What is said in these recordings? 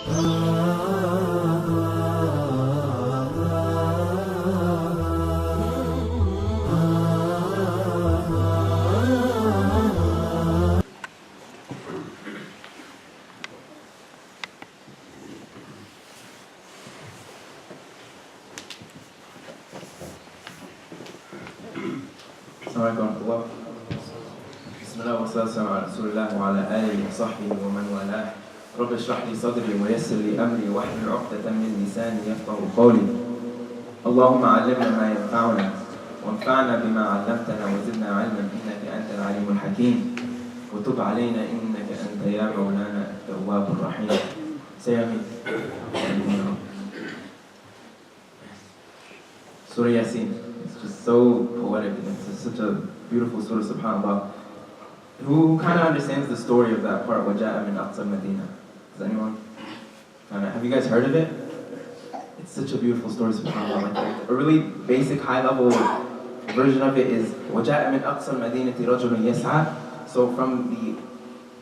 Assalamualaikum warahmatullahi wabarakatuh. Bismillah wa salatu ala rasulillah wa ala alihi wa sahbihi wa man walah. Rabbi shrah li sadri wa yassir li amri wa hlul 'uqdatan min lisani yafqahu qawli. Allahumma 'allimna ma yanfa'una wanfa'na bima 'allamtana wa zidna 'ilman innaka antal 'alimul hakim. Wa tub 'alayna innaka anta ya mawlana at-tawwabur rahim. Say amin. Surah Yasin. It's just so poetic, and it's such a beautiful surah, subhanAllah. Who kind of understands the story of that part, وَجَاءَ مِنْ أَقْصَى الْمَدِينَةِ? Does anyone? Have you guys heard of it? It's such a beautiful story, subhanAllah. Like a really basic, high-level version of it is وَجَاءَ مِنْ أَقْصَى الْمَدِينَةِ رَجُلٌ يَسْعَى. So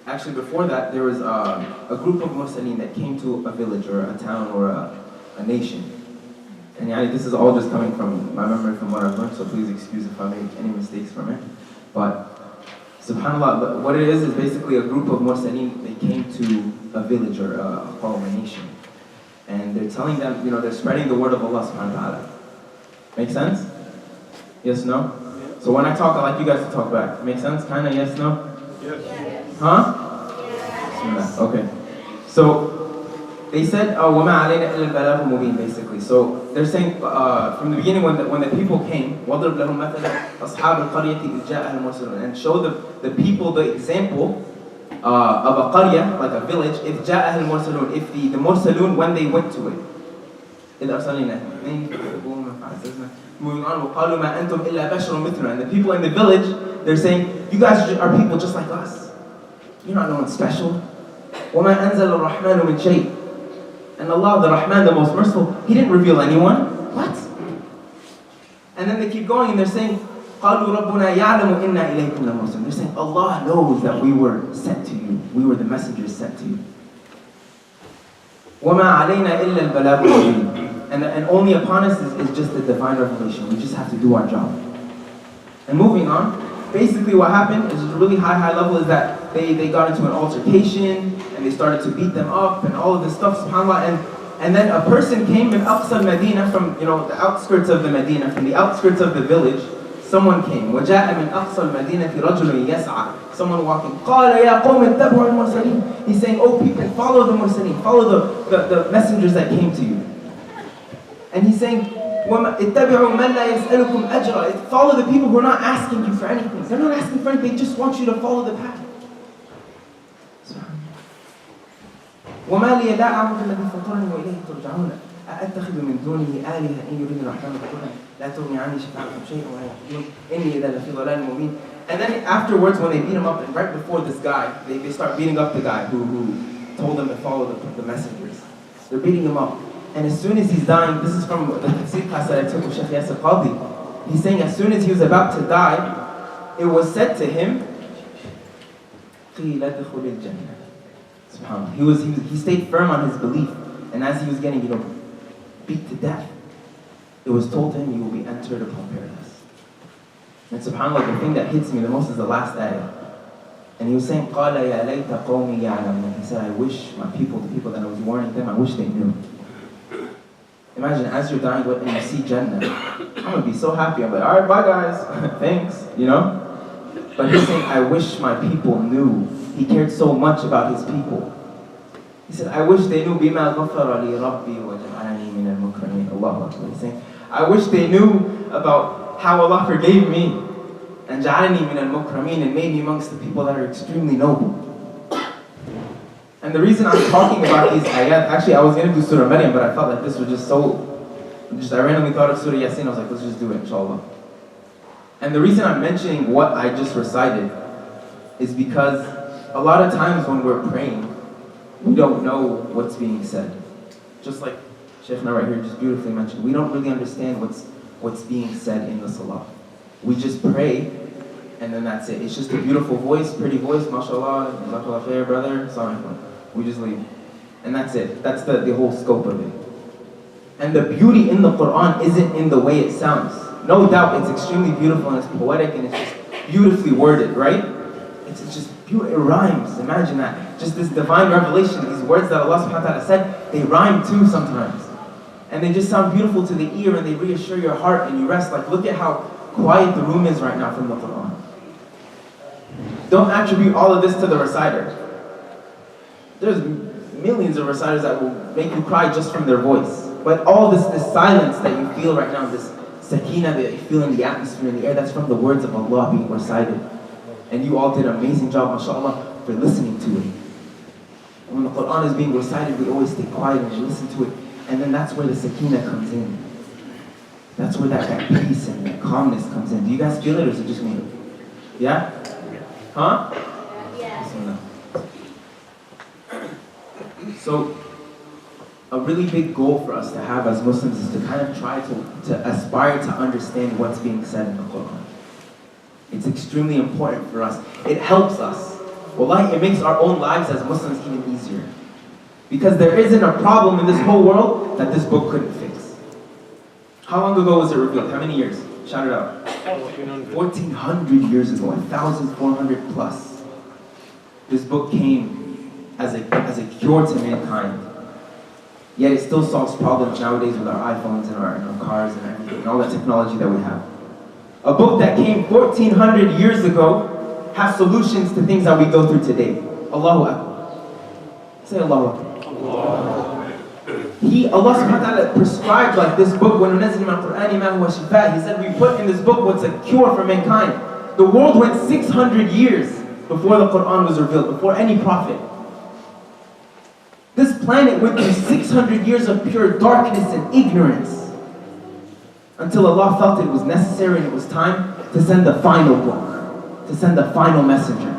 actually before that, there was a group of Muslims that came to a village or a town or a nation. And this is all just coming from my memory from what I've learned, so please excuse if I make any mistakes from it. But subhanAllah, what it is basically a group of Mursaleen. They came to a village or a nation. And they're telling them, they're spreading the word of Allah subhanahu wa ta'ala. Make sense? Yes, no? So when I talk, I like you guys to talk back. Make sense? Kinda, yes, no? Yes. Huh? Yes. Okay. So, they said, وَمَا عَلَيْنَا إِلَّا الْبَلَاغُ الْمُبِينُ, basically. So they're saying, from the beginning when the people came, وَضْرِبْ لَهُمْ مَثَلًا أَصْحَابُ الْقَرْيَةِ إِذْ جَاءَهَا الْمُرْسَلُونَ, and show the people the example of a qarya, like a village, إِذْ جَاءَهَا الْمُرْسَلُونَ, if the Mursalun, when they went to it. Moving on, وَقَالُوا مَا أَنْتُمْ إِلَّا بَشَرٌ مِثْلُنَا, and the people in the village, they're saying, you guys are people just like us. You're not no one special. وَمَا أَنزَلَ الرَّحْمَنُ مِنْ شَيْءٍ, and Allah, the Rahman, the most merciful, He didn't reveal anyone. What? And then they keep going and they're saying, قَالُوا رَبُّنَا يَعْلَمُ إِنَّا إِلَيْكُمْ لَمُرْسَلُونَ. They're saying, Allah knows that we were sent to you. We were the messengers sent to you. وَمَا عَلَيْنَا إِلَّا الْبَلَاغُ الْمُبِينُ. And only upon us is just the divine revelation. We just have to do our job. And moving on, basically what happened is a really high level is that they got into an altercation and they started to beat them up and all of this stuff, subhanAllah. And then a person came in Aqsa al-Madinah, from the outskirts of the Medina, from the outskirts of the village. Someone came. وَجَاءَ مِنْ أَقْصَى الْمَدِينَةِ رَجُلٌ يَسْعَى. Someone walking. قَالَ يَا قَوْمِ اتَّبِعُوا الْمُرْسَلِينَ. He's saying, oh people, follow the Mursaleen, follow the messengers that came to you. And he's saying, اتَّبِعُوا مَنْ لَا يَسْأَلُكُمْ أَجْرًا. Follow the people who are not asking you for anything. They're not asking for anything, they just want you to follow the path. وَمَا لِيَ لَا أَعْبُدُ الَّذِي فَطَرَنِي وَإِلَيْهِ تُرْجَعُونَ أَأَتَّخِذُ مِن دُونِهِ آلِهَةً إِن يُرِيدُونَ رَحْمَةً لَا تُغْنِ عَنِّي شَفَاعَتُهُمْ شَيْئًا وَلَا يُنْقِذُونِ إِنِّي إِذًا لَفِي ضَلَالٍ مُبِينٍ. And then afterwards, when they beat him up, and right before this guy, they start beating up the guy who told them to follow the messengers. They're beating him up. And as soon as he's dying, this is from the tafsir class that I took with Sheikh Yasir Qadhi. He's saying as soon as he was about to die, it was said to him, قِيلَ ادْخُلِ الْجَنَّةِ. SubhanAllah. He stayed firm on his belief, and as he was getting beat to death, it was told to him, you will be entered upon paradise. And subhanAllah, the thing that hits me the most is the last ayah. And he was saying, قَالَ يَا لَيْتَ قَوْمِي يَعْلَمُونَ. He said, I wish my people, the people that I was warning them, I wish they knew. Imagine as you're dying and you see Jannah, I'm going to be so happy. I'm like, alright, bye guys, thanks, But he's saying, I wish my people knew. He cared so much about his people. He said, I wish they knew بِمَا غَفَرَ لِي رَبِّي وَجَعَلَنِي مِنَ الْمُكْرَمِينَ. Allahu Akbar. He's saying, I wish they knew about how Allah forgave me and جَعَلَنِي مِنَ الْمُكْرَمِينَ, and made me amongst the people that are extremely noble. And the reason I'm talking about these ayat, actually I was going to do Surah Maryam, but I felt like this was I randomly thought of Surah Yasin. I was like, let's just do it, inshallah. And the reason I'm mentioning what I just recited is because a lot of times when we're praying, we don't know what's being said. Just like Shaykhna right here just beautifully mentioned, we don't really understand what's being said in the salah. We just pray, and then that's it. It's just a beautiful voice, pretty voice, mashallah, jazakallah khair, brother, assalamu alaikum. We just leave. And that's it. That's the whole scope of it. And the beauty in the Quran isn't in the way it sounds. No doubt it's extremely beautiful and it's poetic and it's just beautifully worded, right? It's just beautiful. It rhymes. Imagine that. Just this divine revelation, these words that Allah subhanahu wa ta'ala said, they rhyme too sometimes. And they just sound beautiful to the ear and they reassure your heart and you rest. Like, look at how quiet the room is right now from the Quran. Don't attribute all of this to the reciter. There's millions of reciters that will make you cry just from their voice. But all this silence that you feel right now, this sakina that you feel in the atmosphere, in the air, that's from the words of Allah being recited. And you all did an amazing job, mashallah, for listening to it. And when the Quran is being recited, we always stay quiet and we listen to it. And then that's where the sakina comes in. That's where that peace and that calmness comes in. Do you guys feel it or is it just me? Yeah? Huh? Yeah. So, a really big goal for us to have as Muslims is to kind of try to aspire to understand what's being said in the Quran. It's extremely important for us. It helps us. Wallahi, it makes our own lives as Muslims even easier. Because there isn't a problem in this whole world that this book couldn't fix. How long ago was it revealed? How many years? Shout it out. 1,400 years ago, 1,400 plus. This book came as a cure to mankind. Yet it still solves problems nowadays with our iPhones and our cars and everything, and all that technology that we have. A book that came 1,400 years ago has solutions to things that we go through today. Allahu Akbar. Say Allahu Akbar. Allah subhanahu wa ta'ala prescribed like this book, وَنُنَزِّلُ مِنَ الْقُرْآنِ مَا هُوَ شِفَاءٌ. He said we put in this book what's a cure for mankind. The world went 600 years before the Quran was revealed, before any prophet. This planet went through 600 years of pure darkness and ignorance until Allah felt it was necessary and it was time to send the final book, to send the final messenger.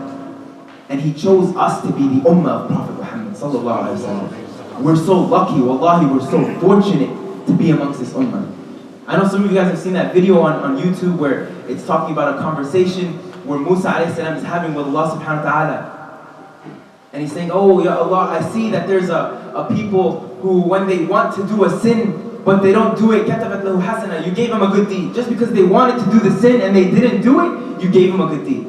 And He chose us to be the ummah of Prophet Muhammad sallallahu alaihi wasallam. We're so lucky, wallahi, we're so fortunate to be amongst this ummah. I know some of you guys have seen that video on YouTube where it's talking about a conversation where Musa alayhi salam is having with Allah subhanahu wa ta'ala. And he's saying, oh, Ya Allah, I see that there's a people who, when they want to do a sin, but they don't do it, كَتَبَتْ لَهُ حَسَنًا, you gave them a good deed. Just because they wanted to do the sin and they didn't do it, you gave them a good deed.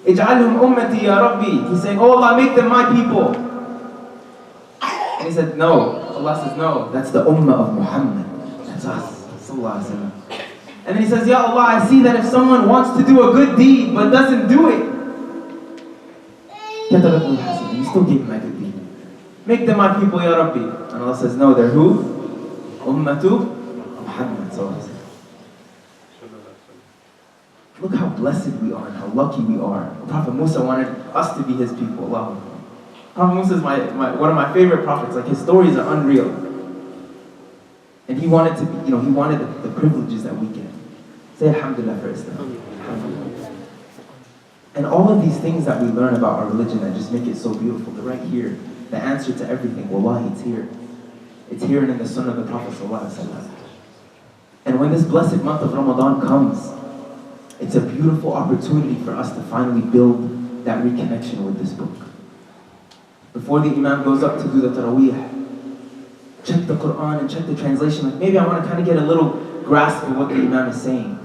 اجعلهم أمتي يا ربي. He's saying, oh Allah, make them my people. And he said, no. Allah says, no, that's the ummah of Muhammad. That's us. Sallallahu alaihi wasallam. And then he says, Ya Allah, I see that if someone wants to do a good deed but doesn't do it, you still give him a good deed. Make them my people, Ya Rabbi. And Allah says, no, they're who? Ummatu Muhammad. Look how blessed we are and how lucky we are. Prophet Musa wanted us to be his people. Allahu Akbar. Prophet Musa is one of my favorite prophets. Like, his stories are unreal. And he wanted to be, he wanted the privileges that we get. Say Alhamdulillah for Islam. Alhamdulillah. And all of these things that we learn about our religion that just make it so beautiful, they're right here. The answer to everything, wallahi, it's here. It's here and in the sunnah of the Prophet ﷺ. And when this blessed month of Ramadan comes, it's a beautiful opportunity for us to finally build that reconnection with this book. Before the Imam goes up to do the Taraweeh, check the Quran and check the translation. Like, maybe I want to kind of get a little grasp of what the Imam is saying.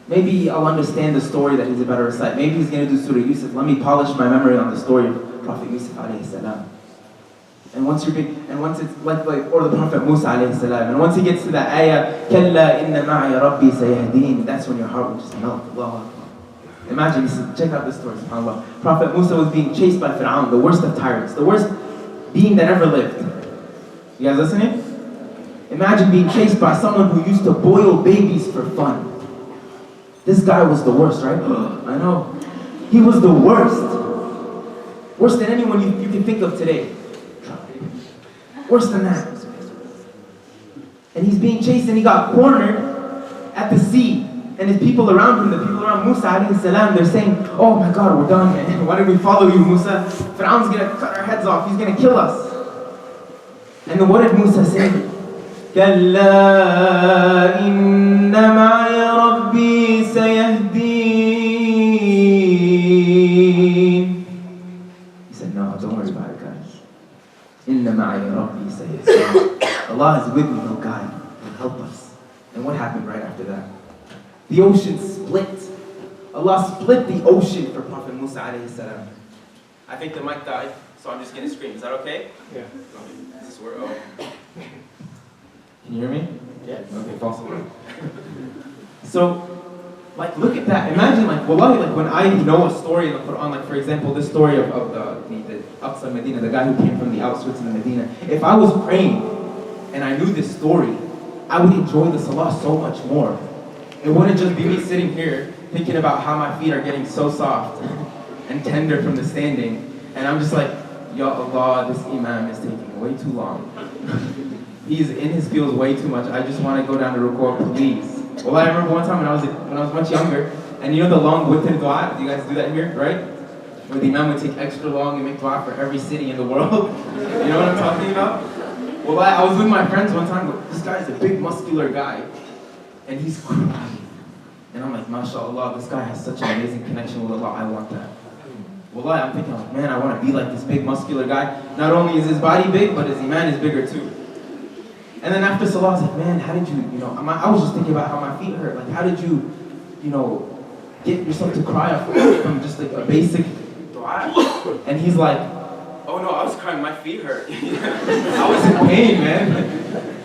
Maybe I'll understand the story that he's about to recite. Maybe he's going to do Surah Yusuf. Let me polish my memory on the story of Prophet Yusuf alayhi salam. And once it's like or the Prophet Musa alayhi salam. And once he gets to that ayah, كَلَّا إِنَّ مَعِيَ رَبِّي سَيَهْدِينَ, that's when your heart will just melt. Allahu Akbar. Imagine, check out this story, subhanAllah. Prophet Musa was being chased by Fir'aun, the worst of tyrants, the worst being that ever lived. You guys listening? Imagine being chased by someone who used to boil babies for fun. This guy was the worst, right? I know. He was the worst. Worse than anyone you can think of today. Worse than that. And he's being chased and he got cornered at the sea. And his people around him, the people around Musa alayhi salam, they're saying, oh my God, we're done, man. Why did we follow you, Musa? Fir'aun's going to cut our heads off. He's going to kill us. And then what did Musa say? كَلَّا إِنَّ مَعِيَ رَبِّي سَيَهْدِينَ. He said, no, don't worry about it, guys. Inna ma'i rabbi sayyid. Allah is with me, he'll guide, he'll help us. And what happened right after that? The ocean split. Allah split the ocean for Prophet Musa alayhi salam. I think the mic died, so I'm just gonna scream. Is that okay? Yeah. This is where, oh. Can you hear me? Yes. Okay, false alarm. So, like, look at that. Imagine, like, wallahi, like, when I know a story in the Quran, like, for example, this story of the Aqsa Medina, the guy who came from the outskirts of the Medina. If I was praying and I knew this story, I would enjoy the salah so much more. It wouldn't just be me sitting here thinking about how my feet are getting so soft and tender from the standing, and I'm just like, Ya Allah, this imam is taking way too long. He's in his fields way too much. I just want to go down to ruku', please. Well, I remember one time when I was much younger, and you know the long witr dua? Do you guys do that here, right? Where the imam would take extra long and make dua for every city in the world. You know what I'm talking about? Well, I was with my friends one time. This guy's a big, muscular guy, and he's crying. And I'm like, mashallah, this guy has such an amazing connection with Allah. I want that. Well, I'm thinking, like, man, I want to be like this big, muscular guy. Not only is his body big, but his iman is bigger too. And then after salah, I was like, man, how did you, I was just thinking about how my feet hurt. Like, how did you, get yourself to cry from just like a basic dua? And he's like, oh no, I was crying, my feet hurt. I was in pain, man.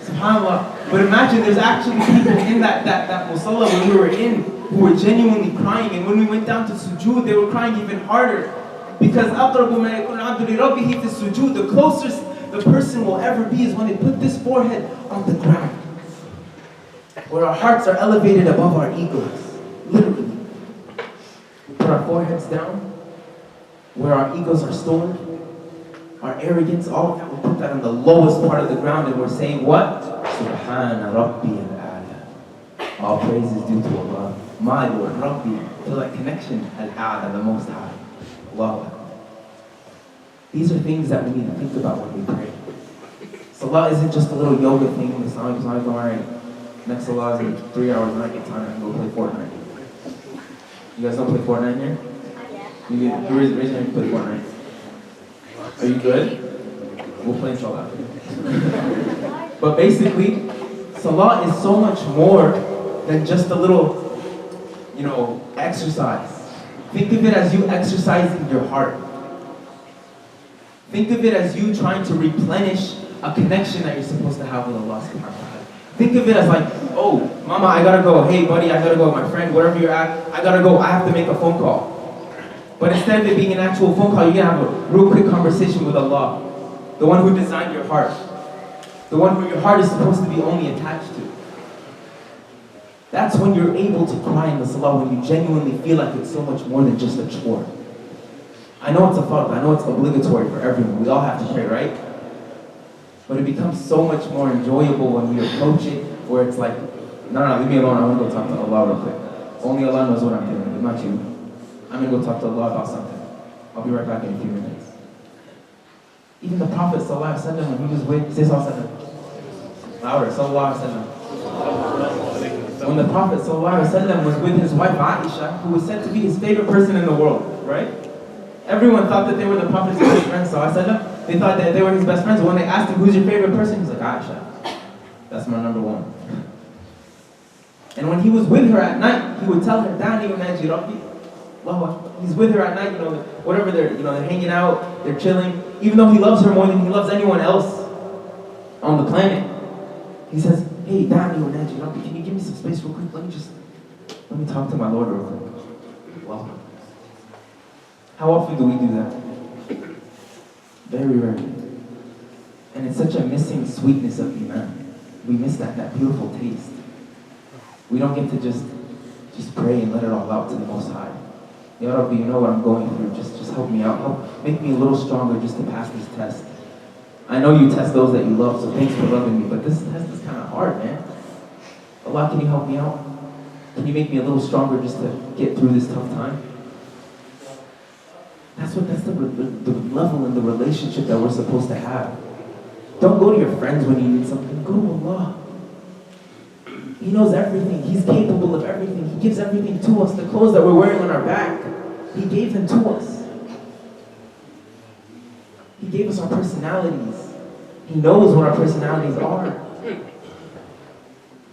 SubhanAllah. But imagine there's actually people in that musalla when we were in who were genuinely crying. And when we went down to sujood, they were crying even harder. Because أَقْرَبُ مَا يَكُونُ الْعَبْدُ لِرَبِّهِ فِي السُّجُودِ, the closest the person will ever be is when they put this forehead on the ground, where our hearts are elevated above our egos. Literally. We put our foreheads down, where our egos are stored, our arrogance, all of that, we put that on the lowest part of the ground, and we're saying what? Subhana Rabbi al-A'la. All praise is due to Allah. My Lord, Rabbi. Feel that connection, al-A'la, the Most High. Allah. These are things that we need to think about when we pray. Salah isn't just a little yoga thing. It's not like, all right, next salah is in 3 hours and I get time, I can go play Fortnite. You guys don't play Fortnite here? Yeah. You raise your hand to play Fortnite. Are you good? We'll play salah. But basically, salah is so much more than just a little, exercise. Think of it as you exercising your heart. Think of it as you trying to replenish a connection that you're supposed to have with Allah subhanahu wa ta'ala. Think of it as like, oh, mama, I gotta go. Hey, buddy, I gotta go. My friend, wherever you're at, I gotta go. I have to make a phone call. But instead of it being an actual phone call, you're gonna have a real quick conversation with Allah. The one who designed your heart. The one who your heart is supposed to be only attached to. That's when you're able to cry in the salah, when you genuinely feel like it's so much more than just a chore. I know it's a fard, I know it's obligatory for everyone. We all have to pray, right? But it becomes so much more enjoyable when we approach it, where it's like, no, leave me alone, I want to go talk to Allah real quick. Only Allah knows what I'm doing, not you. I'm going to go talk to Allah about something. I'll be right back in a few minutes. Even the Prophet sallallahu alaihi wasallam, when he was with, say sallallahu alaihi wasallam. Louder, sallallahu alaihi wasallam. When the Prophet sallallahu alaihi wasallam was with his wife Aisha, who was said to be his favorite person in the world, right? Everyone thought that they were the Prophet's best friends, sallallahu alaihi wasallam. They thought that they were his best friends. When they asked him, who's your favorite person? He's like, Aisha. That's my number one. And when he was with her at night, he would tell her, Dani wa naji rabbi. He's with her at night, whatever they're hanging out, they're chilling. Even though he loves her more than he loves anyone else on the planet, he says, hey, Dani wa naji rabbi, can you give me some space real quick? Let me talk to my Lord real quick. Wow. How often do we do that? Very rarely. And it's such a missing sweetness of iman. We miss that beautiful taste. We don't get to just pray and let it all out to the Most High. Ya Rabbi, you know what I'm going through. Just help me out. Make me a little stronger just to pass this test. I know you test those that you love, so thanks for loving me. But this test is kind of hard, man. Allah, can you help me out? Can you make me a little stronger just to get through this tough time? That's the level and the relationship that we're supposed to have. Don't go to your friends when you need something. Go to Allah. He knows everything. He's capable of everything. He gives everything to us. The clothes that we're wearing on our back, He gave them to us. He gave us our personalities. He knows what our personalities are.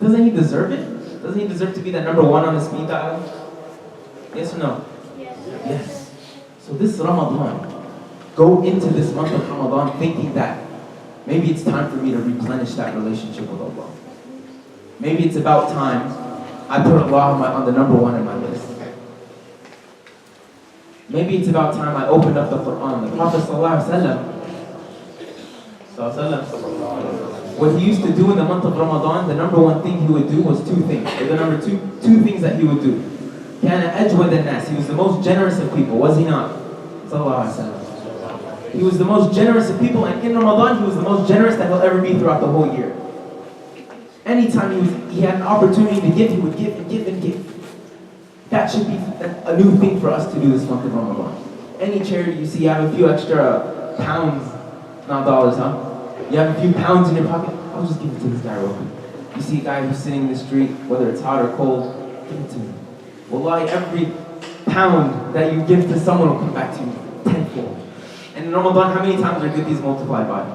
Doesn't he deserve it? Doesn't he deserve to be that number one on the speed dial? Yes or no? Yes. So this Ramadan, go into this month of Ramadan thinking that maybe it's time for me to replenish that relationship with Allah. Maybe it's about time I put Allah on the number one in my list. Maybe it's about time I opened up the Quran. The Prophet what he used to do in the month of Ramadan, the number one thing he would do was two things. Or the number two things that he would do. كان أجود الناس. He was the most generous of people, was he not? He was the most generous of people, and in Ramadan he was the most generous that he'll ever be throughout the whole year. Anytime he had an opportunity to give, he would give and give and give. That should be a new thing for us to do this month of Ramadan. Any charity you see, you have a few extra pounds, not dollars, huh? You have a few pounds in your pocket, I'll just give it to this guy real quick. You see a guy who's sitting in the street, whether it's hot or cold, give it to him. Wallahi, every pound that you give to someone will come back to you tenfold. And in Ramadan, how many times are good deeds multiplied by?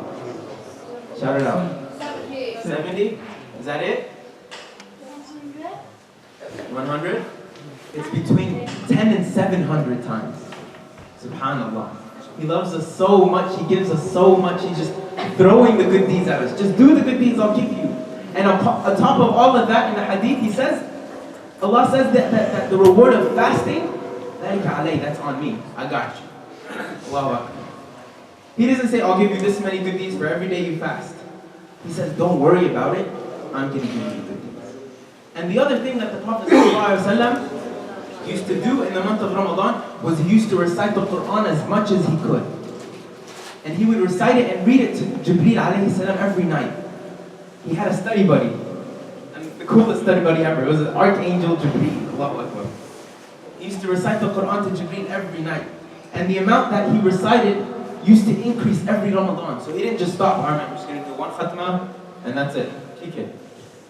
Shout it out. 70? Is that it? 100? It's between 10 and 700 times. Subhanallah. He loves us so much, He gives us so much, He's just throwing the good deeds at us. Just do the good deeds, I'll give you. And on top of all of that, in the hadith, He says, Allah says that the reward of fasting, that's on me, I got you. Allahu Akbar. He doesn't say, I'll give you this many good deeds for every day you fast. He says, don't worry about it, I'm going to give you good deeds. And the other thing that the Prophet ﷺ used to do in the month of Ramadan was he used to recite the Quran as much as he could. And he would recite it and read it to Jibreel alayhi salam every night. He had a study buddy. And the coolest study buddy ever. It was an Archangel Jibreel. Allahu Akbar. He used to recite the Quran to Jibreel every night. And the amount that he recited used to increase every Ramadan. So he didn't just stop. Alright, I'm just going to do one khatma and that's it. Okay.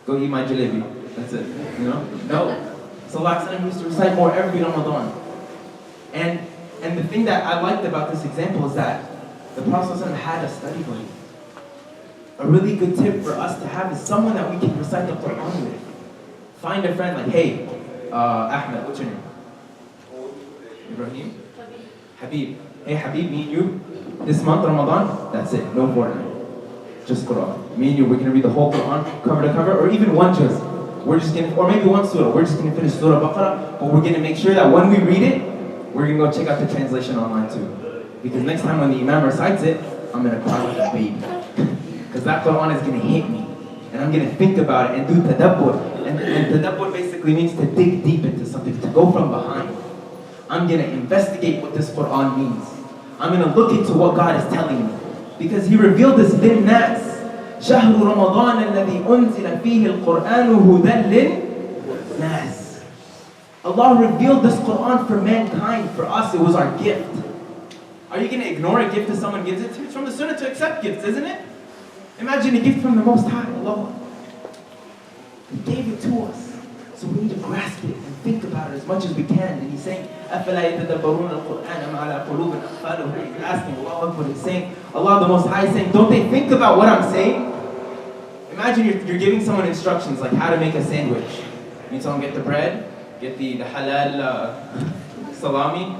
Go eat my jalebi. That's it. You know? No. Sallallahu Alaihi Wasallam used to recite more every Ramadan. And the thing that I liked about this example is that the Prophet ﷺ had a study buddy. A really good tip for us to have is someone that we can recite the Quran with. Find a friend like, hey, Ahmed, what's your name? Ibrahim? Habib. Hey Habib, me and you, this month Ramadan, that's it, no Fortnite. Just Quran. Me and you, we're going to read the whole Quran, cover to cover, or even one juz. We're just going to, or maybe one surah, we're just going to finish Surah Baqarah, but we're going to make sure that when we read it, we're going to go check out the translation online too. Because next time when the Imam recites it, I'm going to cry like a baby. Because that Quran is going to hit me. And I'm going to think about it and do tadabbur. And tadabbur basically means to dig deep into something, to go from behind. I'm going to investigate what this Quran means. I'm going to look into what God is telling me. Because He revealed this lin-nas. شهر رمضان الذي أنزل فيه القرآن هدى للناس. Allah revealed this Quran for mankind. For us, it was our gift. Are you going to ignore a gift that someone gives it to you? It's from the Sunnah to accept gifts, isn't it? Imagine a gift from the Most High, Allah. He gave it to us. So we need to grasp it and think about it as much as we can. And He's saying, أَفَلَا يَتَدَبَّرُونَ الْقُرْآنَ أَمْ عَلَىٰ قُلُوبٍ أَقْفَالُهَا. He's asking, Allahu Akbar, He's saying, Allah the Most High is saying, don't they think about what I'm saying? Imagine you're giving someone instructions like how to make a sandwich. You tell them, get the bread, get the halal salami,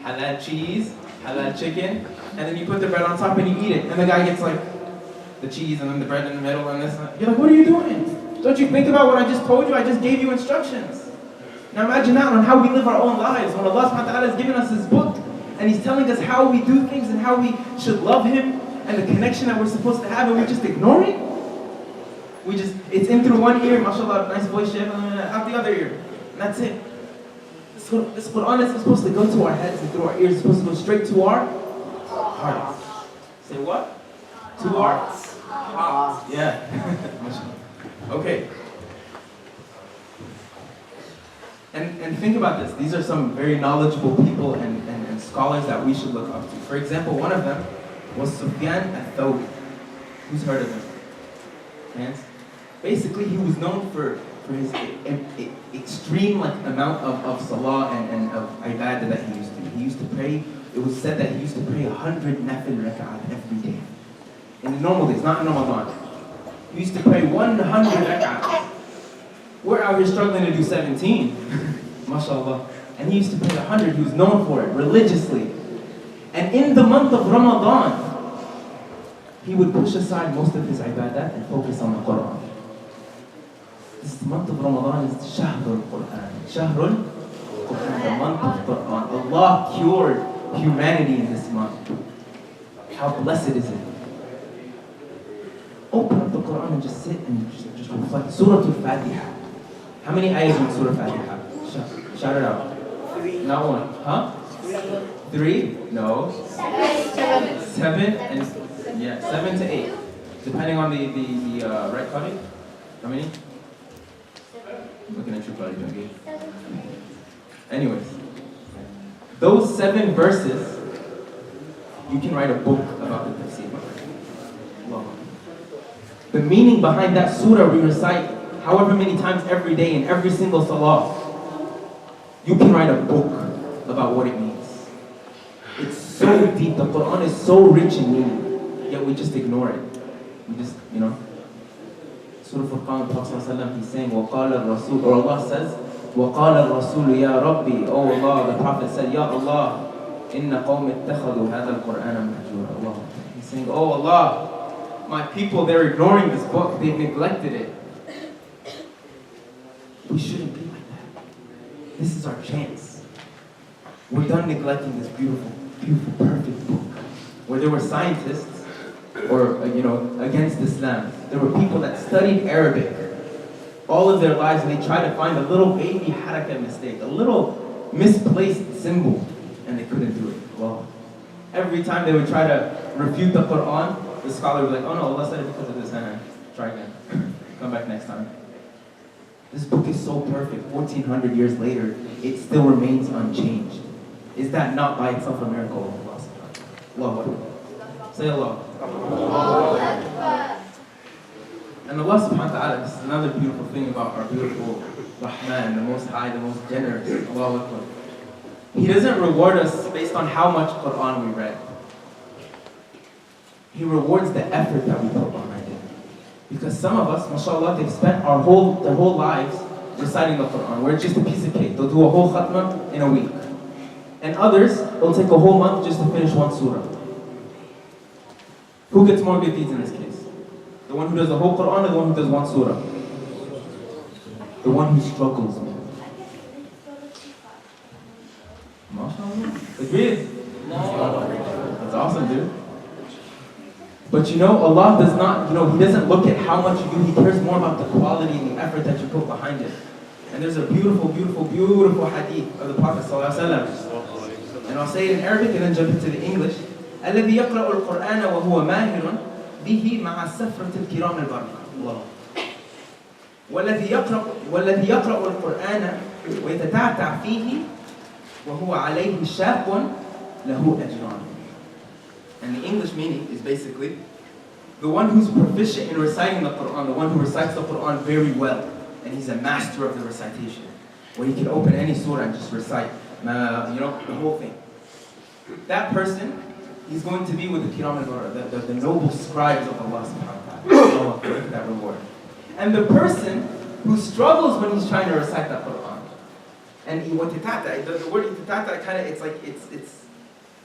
halal cheese, halal chicken, and then you put the bread on top and you eat it. And the guy gets like the cheese and then the bread in the middle and this. You're like, what are you doing? Don't you think about what I just told you? I just gave you instructions. Now imagine that on how we live our own lives. When Allah subhanahu wa ta'ala has given us His book and He's telling us how we do things and how we should love Him and the connection that we're supposed to have, and we just ignore it. It's in through one ear, mashallah, nice voice, Shaykh, out the other ear. And that's it. This Quran is supposed to go to our heads and through our ears. It's supposed to go straight to our hearts. Say what? To our hearts. Yeah. Okay. And think about this. These are some very knowledgeable people and scholars that we should look up to. For example, one of them was Sufyan al-Thawri. Who's heard of him? Hands? Basically, he was known for his extreme amount of salah and of ibadah that he used to do. He used to pray it was said that he used to pray 100 nafil rak'at every day. In the normal days, not in Ramadan. He used to pray 100 rak'at. We're out here struggling to do 17. MashaAllah. And he used to pray 100. He was known for it religiously. And in the month of Ramadan, he would push aside most of his ibadat and focus on the Quran. This month of Ramadan is Shahrul Quran. Shahrul Quran, the month of Quran. Allah cured humanity in this month. How blessed is it? Open up the Quran and just sit and just reflect. Surah Al-Fatiha. How many ayahs in Surah Al-Fatiha? Shout it out. 3. Not one. Huh? 3? No. 7 and 7 to 8. Depending on the right cutting. How many? Looking at your body, okay? Anyways, those 7 verses, you can write a book about the tafsir. The meaning behind that surah we recite however many times every day in every single salah, you can write a book about what it means. It's so deep. The Quran is so rich in meaning, yet we just ignore it. We just, Surah Furqan, Prophet he's saying, وَقَالَ الرَّسُولُ, or Allah says, وَقَالَ الرَّسُولُ يَا رَبِّي, oh Allah, the Prophet said, Ya Allah, إِنَّ قَوْمِ اتَّخَذُوا هَذَا الْقُرْآنَ مَهْجُورًا. Allah. He's saying, oh Allah, my people, they're ignoring this book, they've neglected it. We shouldn't be like that. This is our chance. We're done neglecting this beautiful, beautiful, perfect book. Where there were scientists, or against Islam. There were people that studied Arabic all of their lives, and they tried to find a little baby haraka mistake, a little misplaced symbol, and they couldn't do it. Well, every time they would try to refute the Quran, the scholar would be like, oh no, Allah said it because of this. Try again. Come back next time. This book is so perfect. 1400 years later, it still remains unchanged. Is that not by itself a miracle of Allah? Allahu Akbar. Say Allah. And Allah subhanahu wa ta'ala, this is another beautiful thing about our beautiful Rahman, the most high, the most generous. Allahu Akbar. He doesn't reward us based on how much Quran we read. He rewards the effort that we put behind it. Because some of us, mashallah, they've spent their whole lives reciting the Quran, where it's just a piece of cake. They'll do a whole khatmah in a week. And others, they'll take a whole month just to finish one surah. Who gets more good deeds in this case? The one who does the whole Quran or the one who does one surah? The one who struggles more. MashaAllah. Agreed? That's awesome, dude. But Allah does not, He doesn't look at how much you do. He cares more about the quality and the effort that you put behind it. And there's a beautiful, beautiful, beautiful hadith of the Prophet ﷺ. And I'll say it in Arabic and then jump into the English. الذي يقرأ القرآن وهو ماهر به مع السفرة الكرام البررة. الله. والذي يقرأ القرآن ويتتعتع فيه وهو عليه شاق له أجران. And the English meaning is basically the one who's proficient in reciting the Quran, the one who recites the Quran very well, and he's a master of the recitation, where he can open any surah and just recite, the whole thing. That person, he's going to be with the kiram al-barra, the noble scribes of Allah subhanahu wa ta'ala. That reward. And the person who struggles when he's trying to recite that Quran, and the word ititata kind of,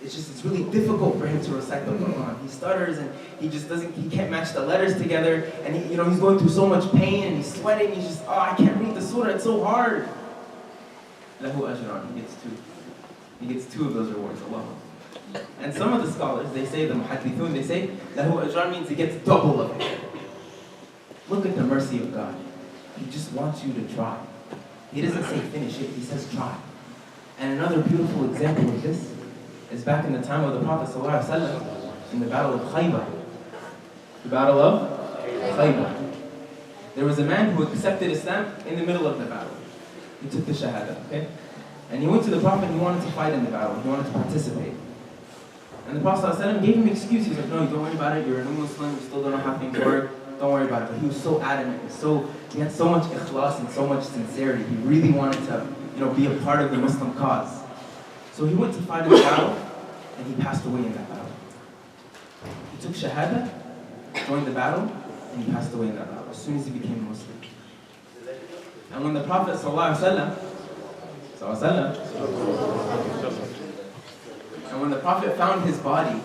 it's really difficult for him to recite the Quran. He stutters and he can't match the letters together, and he's going through so much pain and he's sweating. He's just, I can't read the surah, it's so hard. Lahu ajran, he gets two of those rewards. Allah. And some of the scholars, they say, the muhaddithun, they say, lahu ajran means he gets double of it. Look at the mercy of God. He just wants you to try. He doesn't say finish it, he says try. And another beautiful example of this is back in the time of the Prophet ﷺ, in the Battle of Khaybar. The Battle of Khaybar. There was a man who accepted Islam in the middle of the battle. He took the Shahada, okay? And he went to the Prophet and he wanted to fight in the battle. He wanted to participate. And the Prophet ﷺ gave him an excuse. He was like, no, don't worry about it. You're a new Muslim. You still don't know how things work. Don't worry about it. But he was so adamant. He had so much ikhlas and so much sincerity. He really wanted to, be a part of the Muslim cause. So he went to fight in the battle, and he passed away in that battle. He took shahada, joined the battle, and he passed away in that battle as soon as he became a Muslim. And when the Prophet and when the Prophet found his body,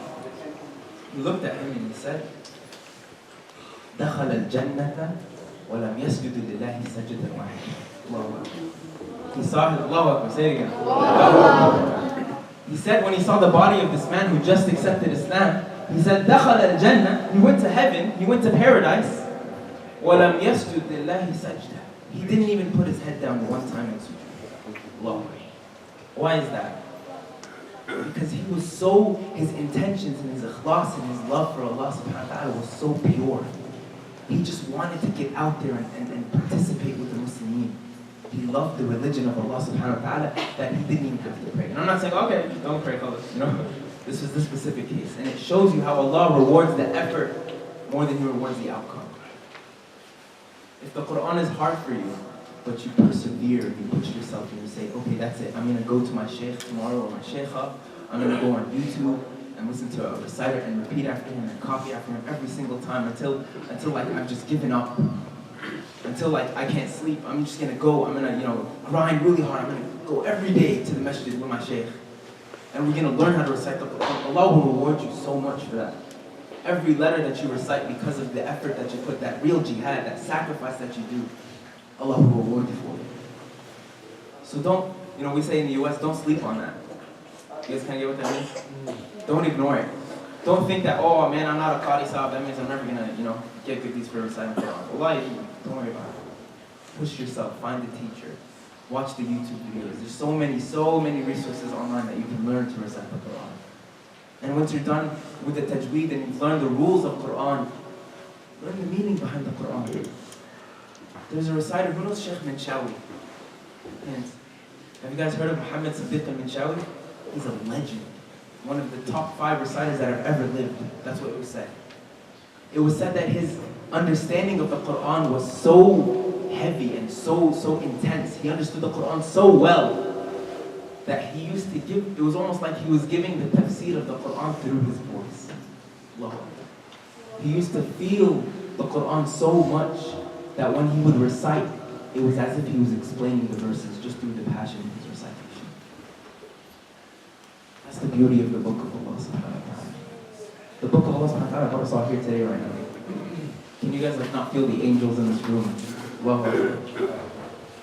he looked at him and he said, دخل الجنة ولم يسجد لله سجدة واحدة. Allahu Akbar. He saw his, Allahu Akbar, say it again. He said when he saw the body of this man who just accepted Islam, he said, دخل الجنة, he went to heaven, he went to paradise, ولم يسجد لله سجدة. He didn't even put his head down one time in sujood. Allahu Akbar. Why is that? Because he was so, his intentions and his ikhlas and his love for Allah subhanahu wa ta'ala was so pure. He just wanted to get out there and participate with the Muslimin. He loved the religion of Allah subhanahu wa ta'ala that he didn't even have to pray. And I'm not saying, okay, don't pray, you know. This was the specific case. And it shows you how Allah rewards the effort more than he rewards the outcome. If the Quran is hard for you, but you persevere, you push yourself and you say, okay, that's it. I'm going to go to my shaykh tomorrow or my shaykha. I'm going to go on YouTube and listen to a reciter and repeat after him and copy after him every single time until like I've just given up. Until like I can't sleep. I'm just going to go. I'm going to, grind really hard. I'm going to go every day to the masjid with my shaykh. And we're going to learn how to recite the Quran. Allah will reward you so much for that. Every letter that you recite because of the effort that you put, that real jihad, that sacrifice that you do, Allah will reward you for it. So don't, we say in the US, don't sleep on that. You guys kind of get what that means? Don't ignore it. Don't think that, oh man, I'm not a Qari Sahib, that means I'm never going to, get good deeds for reciting Quran. Allah, don't worry about it. Push yourself, find a teacher. Watch the YouTube videos. There's so many resources online that you can learn to recite the Quran. And once you're done with the tajweed and you've learned the rules of Quran, learn the meaning behind the Quran. There's a reciter, who knows Sheikh Minshawi? Hands. Have you guys heard of Muhammad Siddiq al-Minshawi? He's a legend. One of the top 5 reciters that have ever lived. That's what it was said. It was said that his understanding of the Quran was so heavy and so intense. He understood the Quran so well that he used to give, it was almost like he was giving the tafsir of the Quran through his voice. Allahu Akbar. He used to feel the Quran so much that when he would recite, it was as if he was explaining the verses just through the passion of his recitation. That's the beauty of the book of Allah subhanahu wa ta'ala. The book of Allah subhanahu wa ta'ala brought us all here today right now. Can you guys not feel the angels in this room? Allahu Akbar.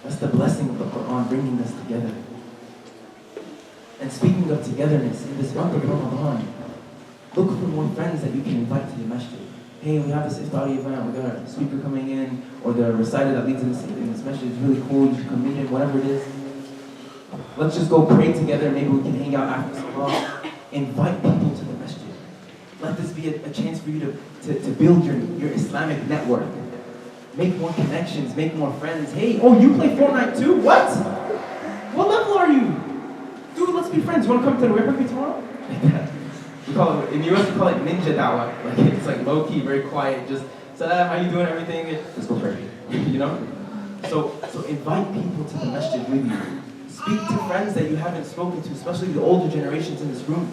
That's the blessing of the Quran bringing us together. And speaking of togetherness, in this month of Ramadan, look for more friends that you can invite to the masjid. Hey, we have this iftari event, we got a speaker coming in, or the reciter that leads in this masjid is really cool, you should come meet him, whatever it is. Let's just go pray together, maybe we can hang out after Salah. Invite people to the masjid. Let this be a chance for you to build your Islamic network. Make more connections, make more friends. Hey, oh, you play Fortnite too? What? What level are you? Dude, let's be friends. You want to come to the river with me tomorrow? Like that. We call it, in the US we call it ninja dawah. Like it's like low key, very quiet. Just salam, how you doing? Everything. Let's go pray. So invite people to the masjid with you. Speak to friends that you haven't spoken to, especially the older generations in this room.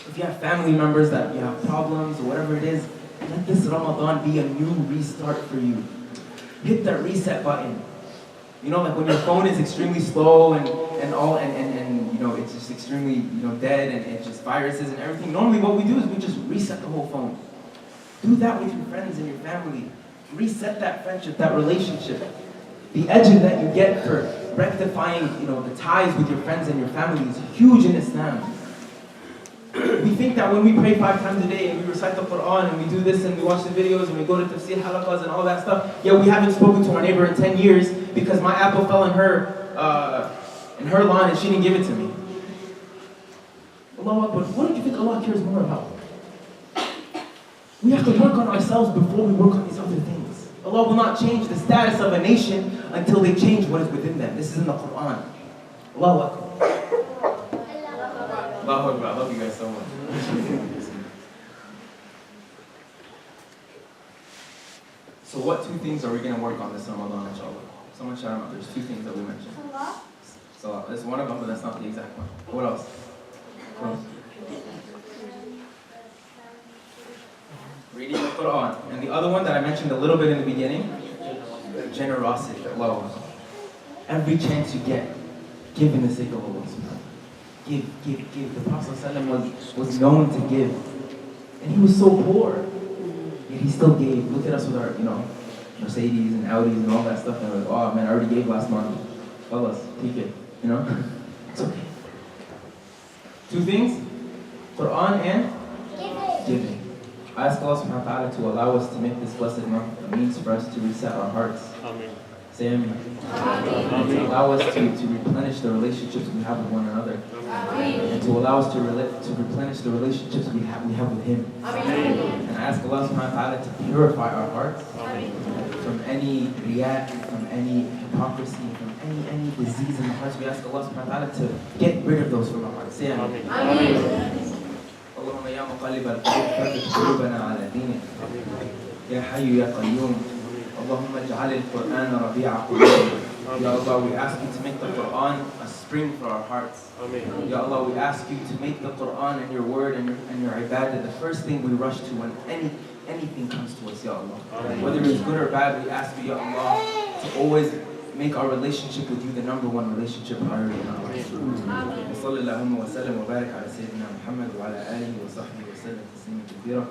If you have family members that you have problems or whatever it is, let this Ramadan be a new restart for you. Hit that reset button. Like when your phone is extremely slow and it's just extremely, dead and it's just viruses and everything. Normally what we do is we just reset the whole phone. Do that with your friends and your family. Reset that friendship, that relationship. The ajr that you get for rectifying, the ties with your friends and your family is huge in Islam. We think that when we pray 5 times a day and we recite the Quran and we do this and we watch the videos and we go to tafsir halaqas and all that stuff, we haven't spoken to our neighbor in 10 years because my apple fell in her lawn and she didn't give it to me. Allahu Akbar, what do you think Allah cares more about? We have to work on ourselves before we work on these other things. Allah will not change the status of a nation until they change what is within them. This is in the Quran. Allahu Akbar. Allahu Akbar. I love you guys so much. So what 2 things are we going to work on this Ramadan, inshallah? Someone shout them out. There's 2 things that we mentioned. Salah. That's one of them, but that's not the exact one. What else? Quran. And the other one that I mentioned a little bit in the beginning, generosity. Allah. Every chance you get, give in the sake of Allah. Give. The Prophet ﷺ was known to give. And he was so poor. Yet he still gave. Look at us with our, Mercedes and Audis and all that stuff. And we're like, oh man, I already gave last month. Fellas, take it. It's okay. Two things, Quran and giving. I ask Allah subhanahu wa ta'ala to allow us to make this blessed month a means for us to reset our hearts. Amen. Say Amen. Amen. Allow us to replenish the relationships we have with one another. Amen. And to allow us to replenish the relationships we have with Him. Amen. And I ask Allah subhanahu wa ta'ala to purify our hearts. Amen. From any riyat, from any hypocrisy, from any disease in the hearts. We ask Allah subhanahu wa ta'ala to get rid of those from our hearts. Say Amen. Allahumma ya muqallib al-qulub thabbit qulubana ala dinik. Ya hayyu ya qayyum. Allahumma ij'al al-Qur'an rabi'a qulubina. Ya Allah, we ask you to make the Quran a spring for our hearts. Amen. Ya Allah, we ask you to make the Quran and your word and your ibadah the first thing we rush to when anything comes to us, Ya Allah. Amen. Whether it's good or bad, we ask you, Ya Allah, to always make our relationship with you the number one relationship priority in our lives. Amen. وصلى اللهم وسلم وبارك على سيدنا محمد وعلى آله وصحبه وسلم تسليما كثيرا.